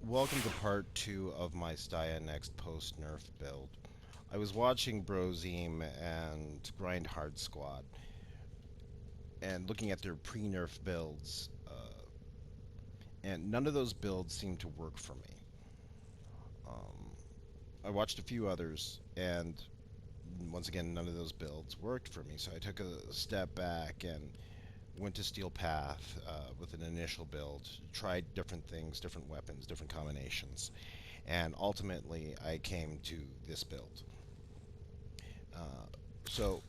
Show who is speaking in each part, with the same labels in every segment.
Speaker 1: welcome to part 2 of my Styanax post-nerf build. I was watching Brozime and Grind Hard Squad and looking at their pre-nerf builds, and none of those builds seemed to work for me. Um, I watched a few others, and once again, none of those builds worked for me, so I took a step back and went to Steel Path with an initial build, tried different things, different weapons, different combinations, and ultimately I came to this build. So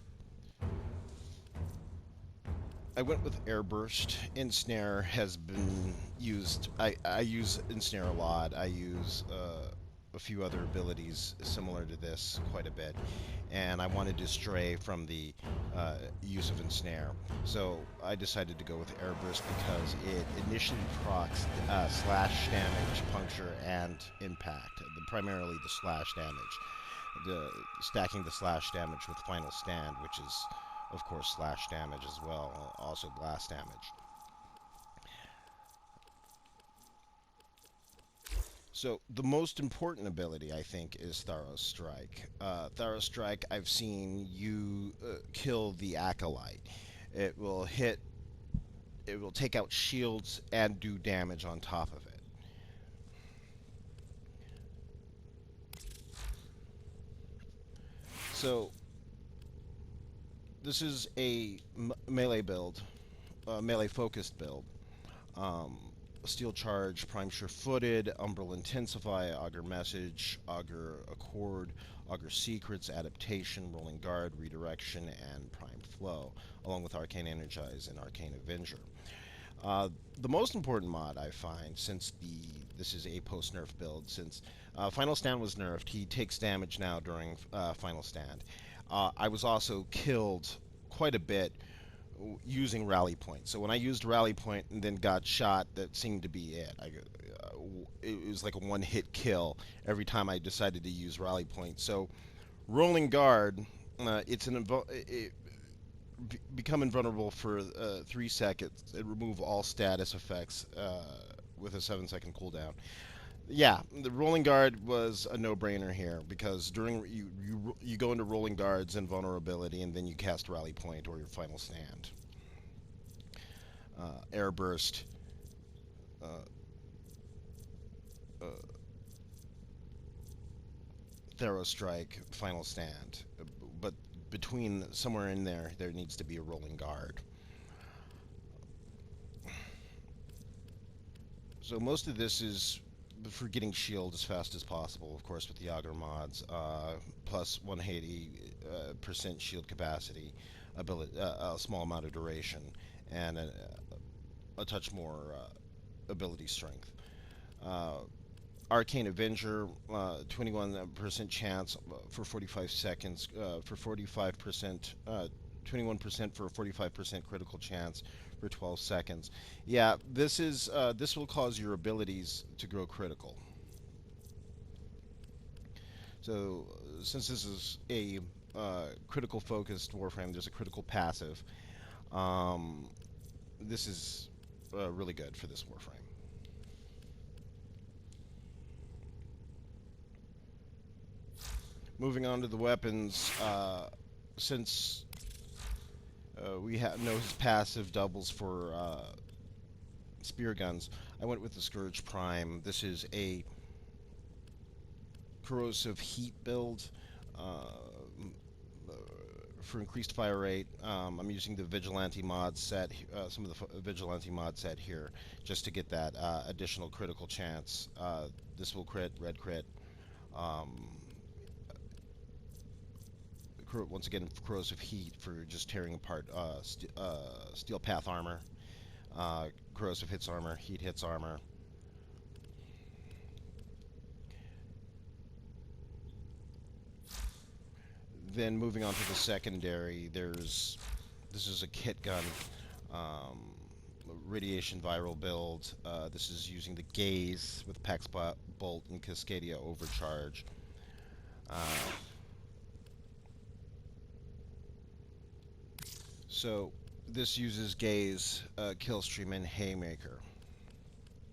Speaker 1: I went with Airburst. Ensnare has been used. I use Ensnare a lot. I use a few other abilities similar to this quite a bit, and I wanted to stray from the use of Ensnare. So I decided to go with Airburst because it initially procs slash damage, puncture, and impact. Primarily the slash damage. Stacking the slash damage with final stand, which is of course slash damage as well, also blast damage. So the most important ability, I think, is Thorough Strike. Thorough Strike, I've seen you kill the Acolyte. It will hit, it will take out shields and do damage on top of it. So this is a melee build, melee focused build. Um, Steel Charge, Prime Sure-Footed, Umbral Intensify, Augur Message, Augur Accord, Augur Secrets, Adaptation, Rolling Guard, Redirection, and Prime Flow, along with Arcane Energize and Arcane Avenger. The most important mod I find, since this is a post-nerf build, since Final Stand was nerfed, he takes damage now during Final Stand. I was also killed quite a bit using rally point. So when I used rally point and then got shot, that seemed to be it. It was like a one-hit kill every time I decided to use rally point. So rolling guard, become invulnerable for 3 seconds and remove all status effects with a 7-second cooldown. Yeah, the rolling guard was a no-brainer here because during you go into rolling guards and vulnerability, and then you cast rally point or your final stand. Airburst, uh, uh, Thorough Strike, final stand. But between somewhere in there, there needs to be a rolling guard. So most of this is for getting shield as fast as possible, of course, with the Augur mods, plus 180% shield capacity, a small amount of duration, and a touch more ability strength. Uh, Arcane Avenger, 21% chance for 45 seconds, for 45%, 21% for a 45% critical chance for 12 seconds. Yeah, this will cause your abilities to grow critical. So since this is a critical focused Warframe, there's a critical passive. Um, this is really good for this Warframe. Moving on to the weapons, since we know his passive doubles for spear guns, I went with the Scourge Prime. This is a corrosive heat build for increased fire rate. I'm using the Vigilante mod set, some of the Vigilante mod set here, just to get that additional critical chance. This will crit, red crit. Um, Once again, corrosive heat for just tearing apart steel path armor. Corrosive hits armor, heat hits armor. Then moving on to the secondary, this is a kit gun, um, radiation viral build. This is using the Gaze with Pax Bolt and Cascadia Overcharge. So this uses Gaze, Killstream, and Haymaker.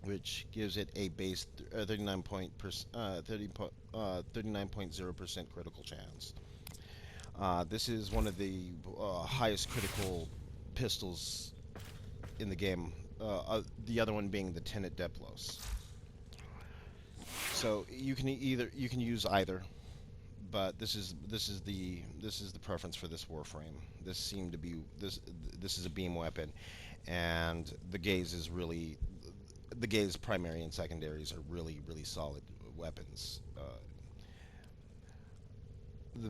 Speaker 1: which gives it a base 39.0% critical chance. This is one of the highest critical pistols in the game. The other one being the Tenet Deplos. So you can use either, but this is the preference for this warframe. This is a beam weapon, and the gaze primary and secondaries are really solid weapons.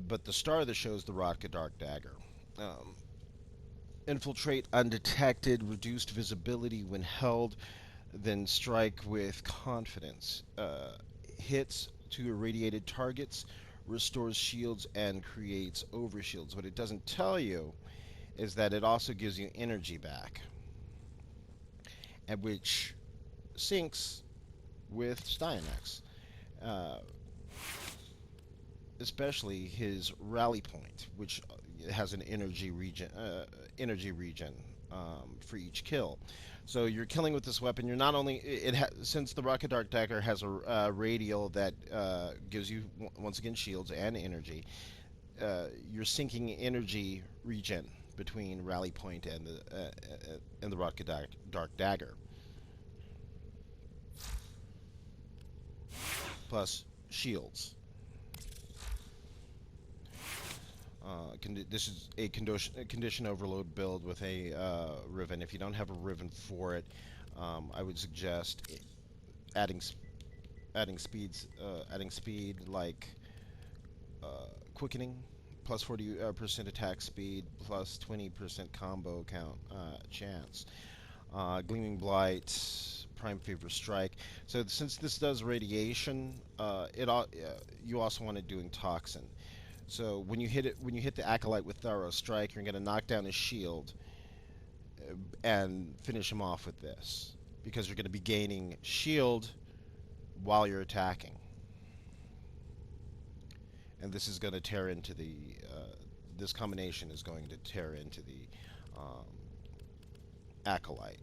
Speaker 1: But the star of the show is the Rakta Dark Dagger. Um, Infiltrate undetected, reduced visibility when held, then strike with confidence. Hits to irradiated targets, restores shields, and creates overshields. What it doesn't tell you is that it also gives you energy back, and which syncs with Styanax. Uh, Especially his rally point, which has an energy regen for each kill. So you're killing with this weapon. You're not only since the Rocket Dark Dagger has a radial that gives you once again shields and energy. You're syncing energy regen between rally point and the Rocket Dark Dagger, plus shields. This is a condition overload build with a Riven. If you don't have a Riven for it, I would suggest adding adding speed like quickening, plus 40% attack speed, plus 20% combo count chance. Gleaming Blight, Prime Fever Strike. So since this does radiation, you also want it doing Toxin. So when you hit the Acolyte with Thorough Strike, you're going to knock down his shield and finish him off with this, because you're going to be gaining shield while you're attacking. And this is going to tear into the this combination is going to tear into the Acolyte.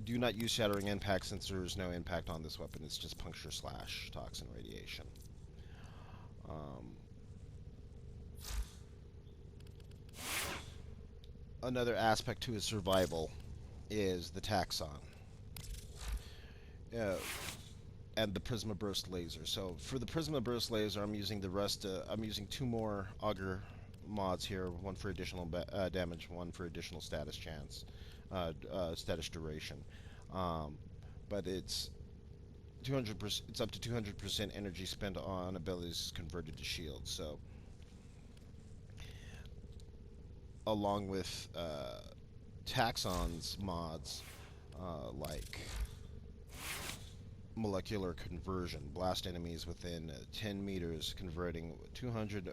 Speaker 1: Do not use Shattering Impact, since there is no impact on this weapon. It's just puncture slash toxin radiation. Another aspect to his survival is the Taxon and the Prisma Burst laser. So for the Prisma Burst laser, I'm using I'm using two more Augur mods here. One for additional damage, one for additional status chance, status duration. But it's 200%. It's up to 200% energy spent on abilities converted to shields. So, along with Taxon's mods, like molecular conversion, blast enemies within 10 meters, converting 200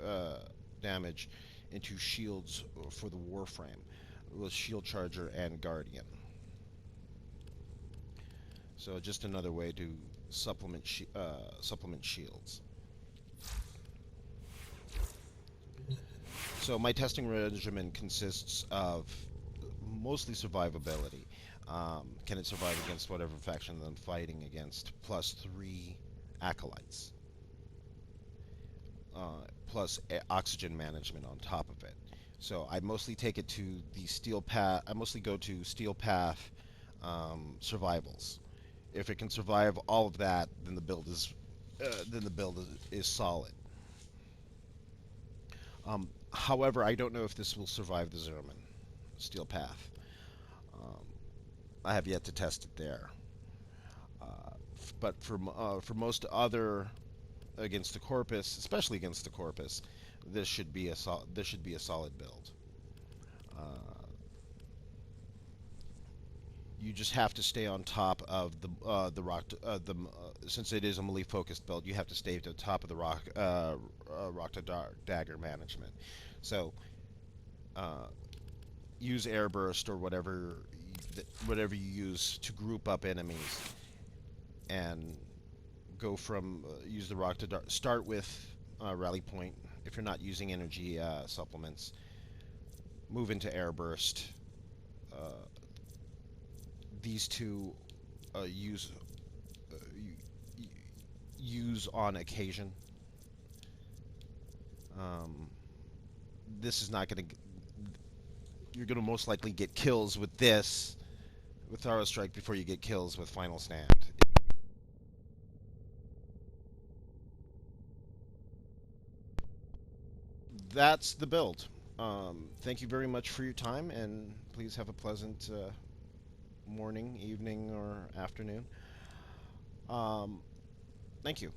Speaker 1: damage into shields for the Warframe with Shield Charger and Guardian. So just another way to supplement shields. So my testing regimen consists of mostly survivability. Can it survive against whatever faction I'm fighting against? Plus 3 acolytes. Plus oxygen management on top of it. So I mostly take it to the steel path. I mostly go to steel path survivals. If it can survive all of that, then the build is solid. However, I don't know if this will survive the Zerman steel path. I have yet to test it there. But for most other against the Corpus, especially against the Corpus, this should be a solid build. You just have to stay on top of the rock. Since it is a melee focused build, you have to stay to the top of the Rakta Dagger management. So use Airburst or whatever you use to group up enemies, and go from use the Rakta. Start with Rally Point if you're not using energy supplements. Move into Airburst. These two use use on occasion. Um, this is not going to. You're going to most likely get kills with this, with Thorough Strike, before you get kills with Final Stand. That's the build. Thank you very much for your time, and please have a pleasant morning, evening, or afternoon. Um, Thank you.